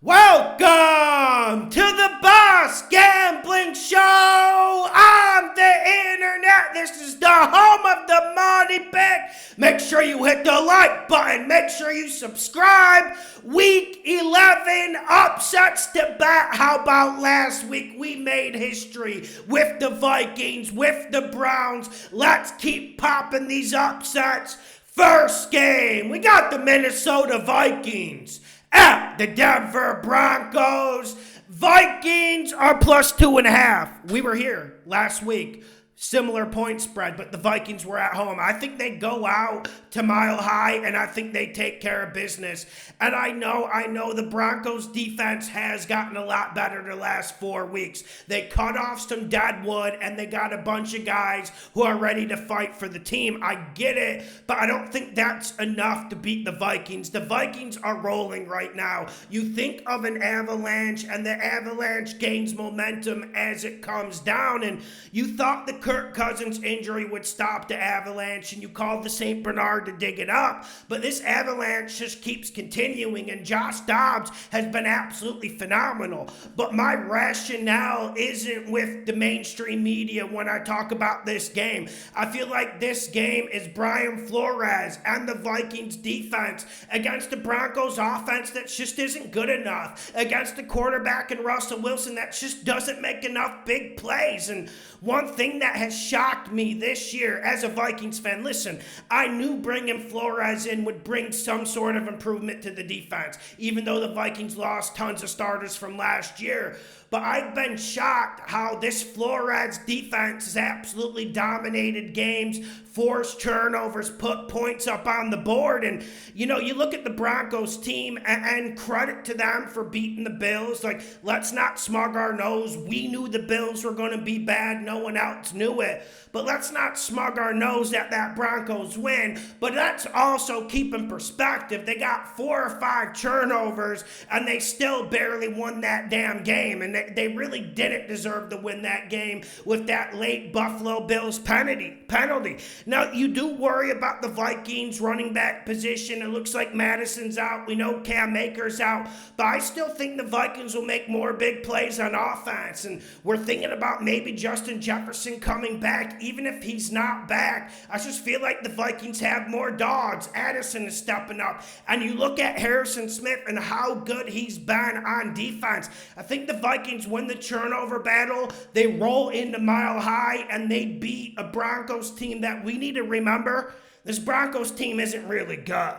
Welcome to the Boss Gambling Show on the internet. This is the home of the money pick. Make sure you hit the like button. Make sure you subscribe. Week 11 upsets to bat. How about last week? We made history with the Vikings, with the Browns. Let's keep popping these upsets. First game, we got the Minnesota Vikings at the Denver Broncos. Vikings are plus 2.5. We were here last week. Similar point spread, but the Vikings were at home. I think they go out to Mile High, and I think they take care of business. And I know the Broncos defense has gotten a lot better the last 4 weeks. They cut off some dead wood, and they got a bunch of guys who are ready to fight for the team. I get it, but I don't think that's enough to beat the Vikings. The Vikings are rolling right now. You think of an avalanche, and the avalanche gains momentum as it comes down, and you thought the Kirk Cousins injury would stop the avalanche, and you called the St. Bernard to dig it up, but this avalanche just keeps continuing, and Josh Dobbs has been absolutely phenomenal. But my rationale isn't with the mainstream media when I talk about this game. I feel like this game is Brian Flores and the Vikings defense against the Broncos offense that just isn't good enough, against the quarterback and Russell Wilson that just doesn't make enough big plays. And one thing that has shocked me this year as a Vikings fan, listen, I knew bringing Flores in would bring some sort of improvement to the defense, even though the Vikings lost tons of starters from last year. But I've been shocked how this Flores defense has absolutely dominated games, forced turnovers, put points up on the board. And, you look at the Broncos team and credit to them for beating the Bills. Like, let's not smug our nose. We knew the Bills were going to be bad. No one else knew it. But let's not smug our nose at that Broncos win. But let's also keep in perspective. They got 4 or 5 turnovers, and they still barely won that damn game. And they really didn't deserve to win that game with that late Buffalo Bills penalty. Now, you do worry about the Vikings running back position. It looks like Madison's out. We know Cam Akers out. But I still think the Vikings will make more big plays on offense. And we're thinking about maybe Justin Jefferson coming back. Even if he's not back, I just feel like the Vikings have more dogs. Addison is stepping up. And you look at Harrison Smith and how good he's been on defense. I think the Vikings win the turnover battle. They roll into Mile High, and they beat a Broncos team that we need to remember. This Broncos team isn't really good.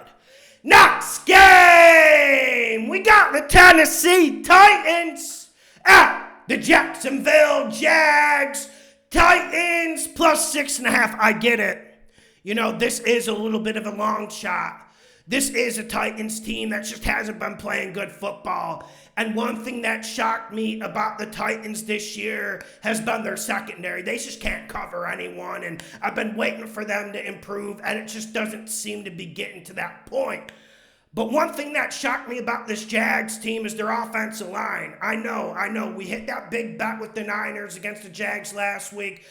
Next game, we got the Tennessee Titans at the Jacksonville Jags. Titans plus 6.5. I get it. This is a little bit of a long shot. This is a Titans team that just hasn't been playing good football. And one thing that shocked me about the Titans this year has been their secondary. They just can't cover anyone, and I've been waiting for them to improve, and it just doesn't seem to be getting to that point. But one thing that shocked me about this Jags team is their offensive line. I know. We hit that big bet with the Niners against the Jags last week.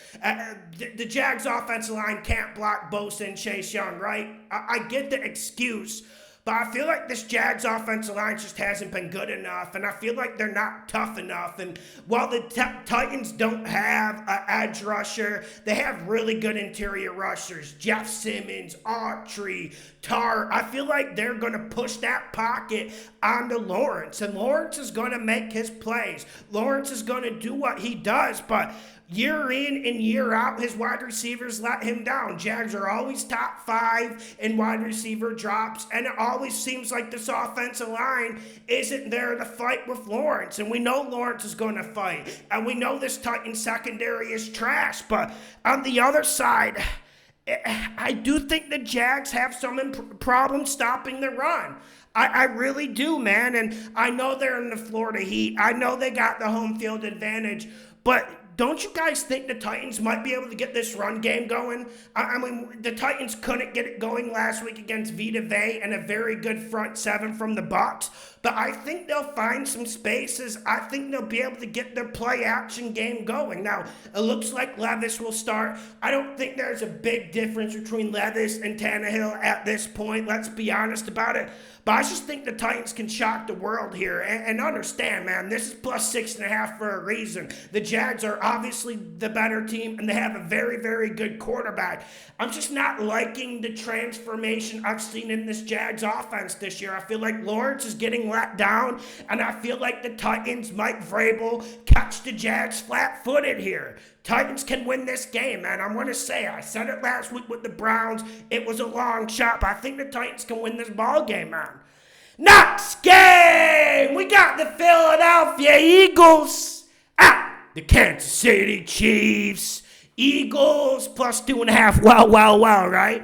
The Jags offensive line can't block Bosa and Chase Young, right? I get the excuse. But I feel like this Jags offensive line just hasn't been good enough, and I feel like they're not tough enough. And while the Titans don't have an edge rusher, they have really good interior rushers. Jeff Simmons, Autry, Tart. I feel like they're going to push that pocket onto Lawrence, and Lawrence is going to make his plays. Lawrence is going to do what he does, but year in and year out, his wide receivers let him down. Jags are always top 5 in wide receiver drops, and it always seems like this offensive line isn't there to fight with Lawrence. And we know Lawrence is going to fight, and we know this Titans secondary is trash. But on the other side, I do think the Jags have some problems stopping the run. I really do, man. And I know they're in the Florida heat. I know they got the home field advantage, but don't you guys think the Titans might be able to get this run game going? I mean, the Titans couldn't get it going last week against Vita Vea and a very good front seven from the Bucs. but I think they'll find some spaces. I think they'll be able to get their play action game going. Now, it looks like Levis will start. I don't think there's a big difference between Levis and Tannehill at this point. Let's be honest about it. But I just think the Titans can shock the world here. And understand, man, this is plus 6.5 for a reason. The Jags are obviously the better team, and they have a very, very good quarterback. I'm just not liking the transformation I've seen in this Jags offense this year. I feel like Lawrence is getting let down, and I feel like the Titans, Mike Vrabel, catch the Jags flat-footed here. Titans can win this game, man. I'm going to say, I said it last week with the Browns. It was a long shot, but I think the Titans can win this ball game, man. Next game, we got the Philadelphia Eagles at the Kansas City Chiefs. Eagles plus 2.5. Well, right?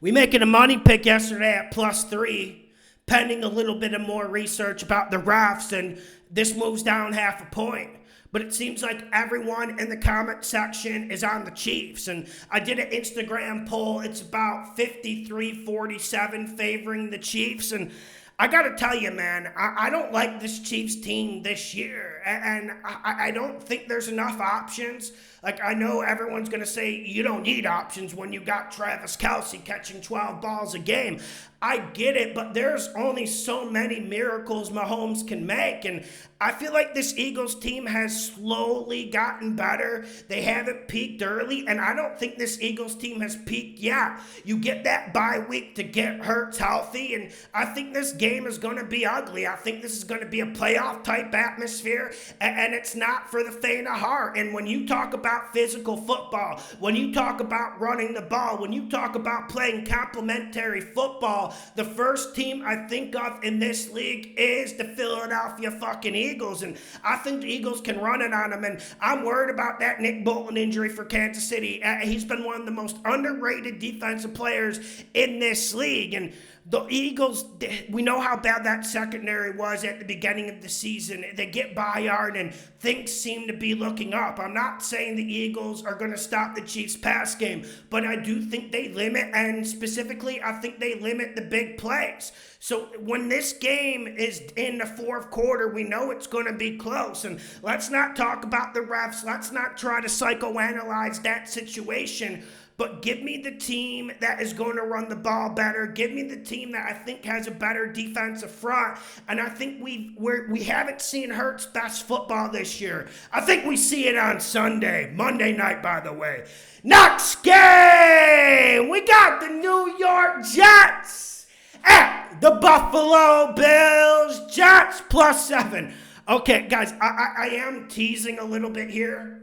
We making a money pick yesterday at plus 3, pending a little bit of more research about the refs, and this moves down half a point. But it seems like everyone in the comment section is on the Chiefs. And I did an Instagram poll. It's about 53-47 favoring the Chiefs. And I got to tell you, man, I don't like this Chiefs team this year. And I don't think there's enough options. Like, I know everyone's going to say you don't need options when you got Travis Kelce catching 12 balls a game. I get it, but there's only so many miracles Mahomes can make. And I feel like this Eagles team has slowly gotten better. They haven't peaked early, and I don't think this Eagles team has peaked yet. You get that bye week to get Hurts healthy, and I think this game is going to be ugly. I think this is going to be a playoff-type atmosphere, and it's not for the faint of heart. And when you talk about physical football, when you talk about running the ball, when you talk about playing complementary football, the first team I think of in this league is the Philadelphia fucking Eagles, and I think the Eagles can run it on them, and I'm worried about that Nick Bolton injury for Kansas City. He's been one of the most underrated defensive players in this league, and the Eagles, we know how bad that secondary was at the beginning of the season. They get Bayard and things seem to be looking up. I'm not saying the Eagles are going to stop the Chiefs' pass game, but I do think they limit, and specifically, I think they limit the big plays. So when this game is in the fourth quarter, we know it's going to be close. And let's not talk about the refs. Let's not try to psychoanalyze that situation. But give me the team that is going to run the ball better. Give me the team that I think has a better defensive front. And I think we haven't seen Hurts' best football this year. I think we see it on Sunday, Monday night, by the way. Next game, we got the New York Jets at the Buffalo Bills. Jets plus 7. Okay, guys, I am teasing a little bit here.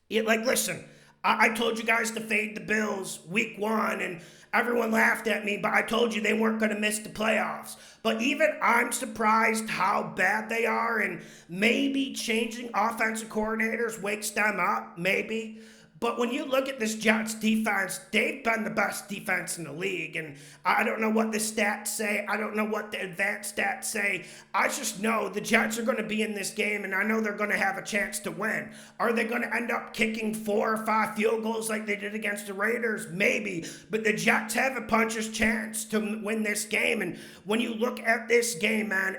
Listen. I told you guys to fade the Bills week 1, and everyone laughed at me, but I told you they weren't going to miss the playoffs. But even I'm surprised how bad they are, and maybe changing offensive coordinators wakes them up, maybe. But when you look at this Jets defense, they've been the best defense in the league. And I don't know what the stats say. I don't know what the advanced stats say. I just know the Jets are going to be in this game, and I know they're going to have a chance to win. Are they going to end up kicking 4 or 5 field goals like they did against the Raiders? Maybe. But the Jets have a puncher's chance to win this game. And when you look at this game, man,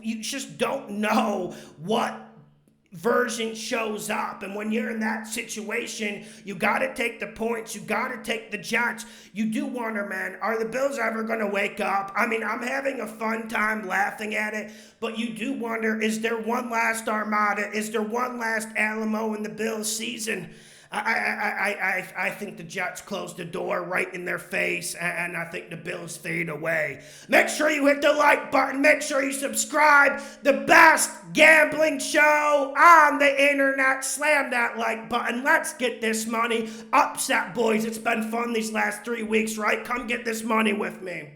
you just don't know what version shows up. And when you're in that situation, you got to take the points. You got to take the Jets. You do wonder, man, are the Bills ever going to wake up? I mean, I'm having a fun time laughing at it, but you do wonder, is there one last Armada? Is there one last Alamo in the Bills season? I think the Jets close the door right in their face, and I think the Bills fade away. Make sure you hit the like button. Make sure you subscribe. The best gambling show on the internet. Slam that like button. Let's get this money. Upset, boys. It's been fun these last 3 weeks, right? Come get this money with me.